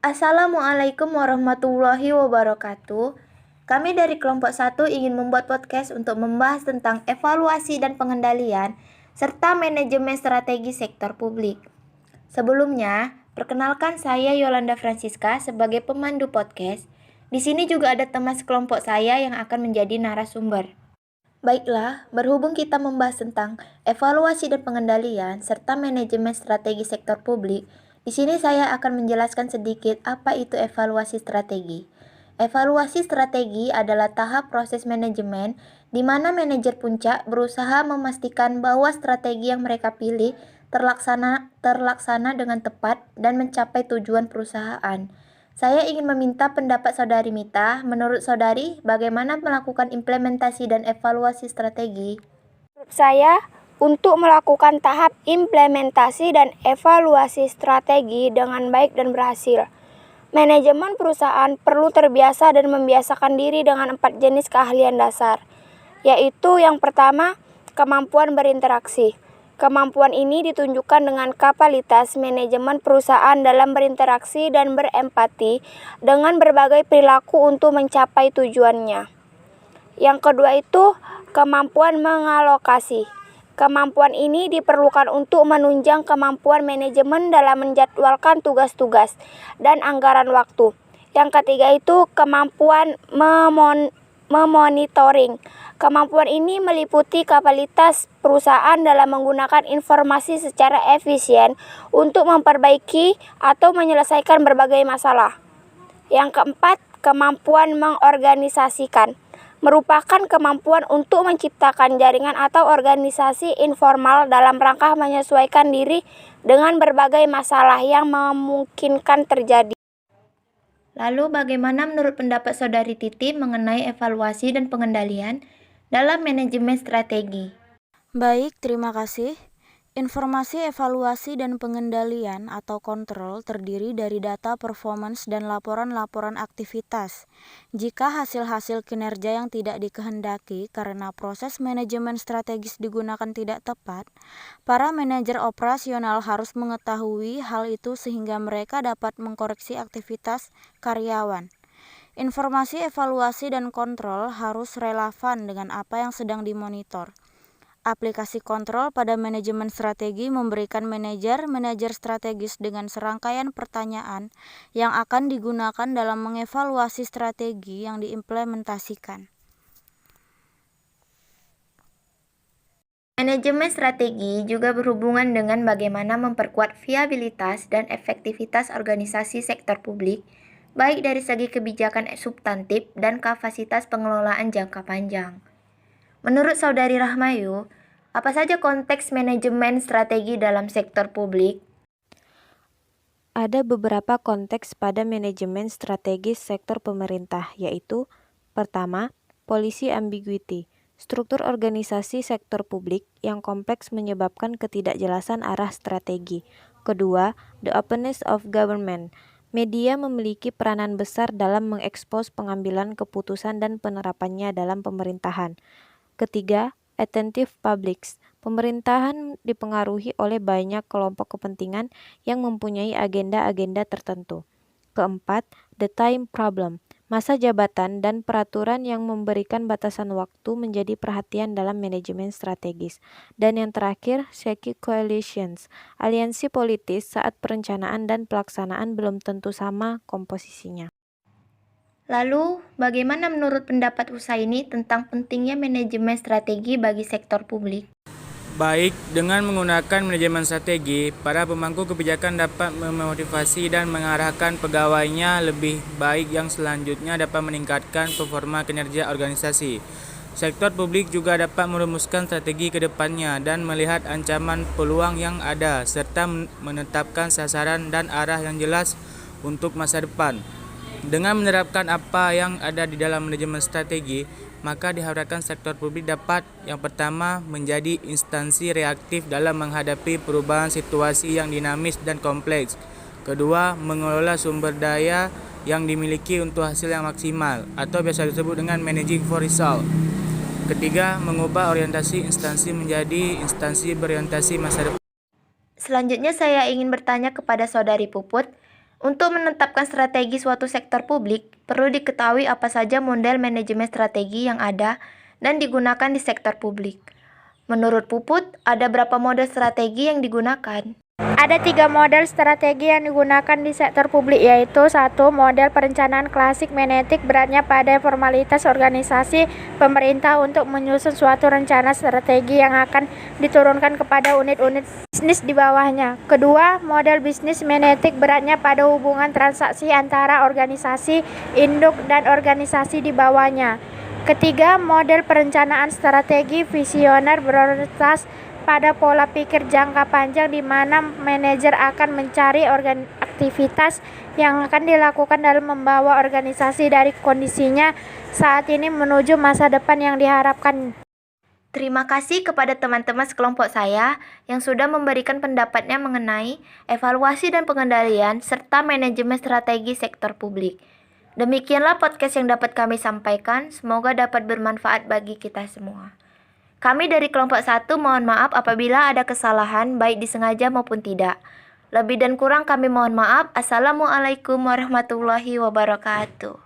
Assalamualaikum warahmatullahi wabarakatuh. Kami dari kelompok 1 ingin membuat podcast untuk membahas tentang evaluasi dan pengendalian serta manajemen strategi sektor publik. Sebelumnya, perkenalkan saya Yolanda Francisca sebagai pemandu podcast. Di sini juga ada teman sekelompok saya yang akan menjadi narasumber. Baiklah, berhubung kita membahas tentang evaluasi dan pengendalian serta manajemen strategi sektor publik, di sini saya akan menjelaskan sedikit apa itu evaluasi strategi. Evaluasi strategi adalah tahap proses manajemen di mana manajer puncak berusaha memastikan bahwa strategi yang mereka pilih terlaksana dengan tepat dan mencapai tujuan perusahaan. Saya ingin meminta pendapat Saudari Mita. Menurut Saudari, bagaimana melakukan implementasi dan evaluasi strategi? Menurut saya, untuk melakukan tahap implementasi dan evaluasi strategi dengan baik dan berhasil, manajemen perusahaan perlu terbiasa dan membiasakan diri dengan 4 jenis keahlian dasar, yaitu yang pertama, kemampuan berinteraksi. Kemampuan ini ditunjukkan dengan kapasitas manajemen perusahaan dalam berinteraksi dan berempati dengan berbagai perilaku untuk mencapai tujuannya. Yang kedua itu, kemampuan mengalokasi. Kemampuan ini diperlukan untuk menunjang kemampuan manajemen dalam menjadwalkan tugas-tugas dan anggaran waktu. Yang ketiga itu kemampuan memonitoring. Kemampuan ini meliputi kapasitas perusahaan dalam menggunakan informasi secara efisien untuk memperbaiki atau menyelesaikan berbagai masalah. Yang keempat, kemampuan mengorganisasikan. Merupakan kemampuan untuk menciptakan jaringan atau organisasi informal dalam rangka menyesuaikan diri dengan berbagai masalah yang memungkinkan terjadi. Lalu bagaimana menurut pendapat Saudari Titi mengenai evaluasi dan pengendalian dalam manajemen strategi? Baik, terima kasih. Informasi evaluasi dan pengendalian atau kontrol terdiri dari data performance dan laporan-laporan aktivitas. Jika hasil-hasil kinerja yang tidak dikehendaki karena proses manajemen strategis digunakan tidak tepat, para manajer operasional harus mengetahui hal itu sehingga mereka dapat mengkoreksi aktivitas karyawan. Informasi evaluasi dan kontrol harus relevan dengan apa yang sedang dimonitor. Aplikasi kontrol pada manajemen strategi memberikan manajer strategis dengan serangkaian pertanyaan yang akan digunakan dalam mengevaluasi strategi yang diimplementasikan. Manajemen strategi juga berhubungan dengan bagaimana memperkuat viabilitas dan efektivitas organisasi sektor publik, baik dari segi kebijakan substantif dan kapasitas pengelolaan jangka panjang. Menurut Saudari Rahmayu, apa saja konteks manajemen strategi dalam sektor publik? Ada beberapa konteks pada manajemen strategis sektor pemerintah, yaitu pertama, policy ambiguity, struktur organisasi sektor publik yang kompleks menyebabkan ketidakjelasan arah strategi. Kedua, the openness of government. Media memiliki peranan besar dalam mengekspos pengambilan keputusan dan penerapannya dalam pemerintahan. Ketiga, attentive publics. Pemerintahan dipengaruhi oleh banyak kelompok kepentingan yang mempunyai agenda-agenda tertentu. Keempat, the time problem. Masa jabatan dan peraturan yang memberikan batasan waktu menjadi perhatian dalam manajemen strategis. Dan yang terakhir, shaky coalitions. Aliansi politis saat perencanaan dan pelaksanaan belum tentu sama komposisinya. Lalu, bagaimana menurut pendapat Husaini tentang pentingnya manajemen strategi bagi sektor publik? Baik, dengan menggunakan manajemen strategi, para pemangku kebijakan dapat memotivasi dan mengarahkan pegawainya lebih baik yang selanjutnya dapat meningkatkan performa kinerja organisasi. Sektor publik juga dapat merumuskan strategi ke depannya dan melihat ancaman peluang yang ada serta menetapkan sasaran dan arah yang jelas untuk masa depan. Dengan menerapkan apa yang ada di dalam manajemen strategi, maka diharapkan sektor publik dapat yang pertama menjadi instansi reaktif dalam menghadapi perubahan situasi yang dinamis dan kompleks. Kedua, mengelola sumber daya yang dimiliki untuk hasil yang maksimal atau biasa disebut dengan managing for result. Ketiga, mengubah orientasi instansi menjadi instansi berorientasi masa depan. Selanjutnya saya ingin bertanya kepada Saudari Puput, Untuk menetapkan strategi suatu sektor publik, perlu diketahui apa saja model manajemen strategi yang ada dan digunakan di sektor publik. Menurut Puput, ada berapa model strategi yang digunakan? Ada 3 model strategi yang digunakan di sektor publik, yaitu 1. Model perencanaan klasik menetik, beratnya pada formalitas organisasi pemerintah untuk menyusun suatu rencana strategi yang akan diturunkan kepada unit-unit bisnis di bawahnya. Kedua, model bisnis menetik, beratnya pada hubungan transaksi antara organisasi induk dan organisasi di bawahnya. Ketiga, model perencanaan strategi visioner, berorientasi pada pola pikir jangka panjang di mana manajer akan mencari aktivitas yang akan dilakukan dalam membawa organisasi dari kondisinya saat ini menuju masa depan yang diharapkan. Terima kasih kepada teman-teman sekelompok saya yang sudah memberikan pendapatnya mengenai evaluasi dan pengendalian serta manajemen strategi sektor publik. Demikianlah podcast yang dapat kami sampaikan, semoga dapat bermanfaat bagi kita semua. Kami dari kelompok 1 mohon maaf apabila ada kesalahan baik disengaja maupun tidak. Lebih dan kurang kami mohon maaf. Assalamualaikum warahmatullahi wabarakatuh.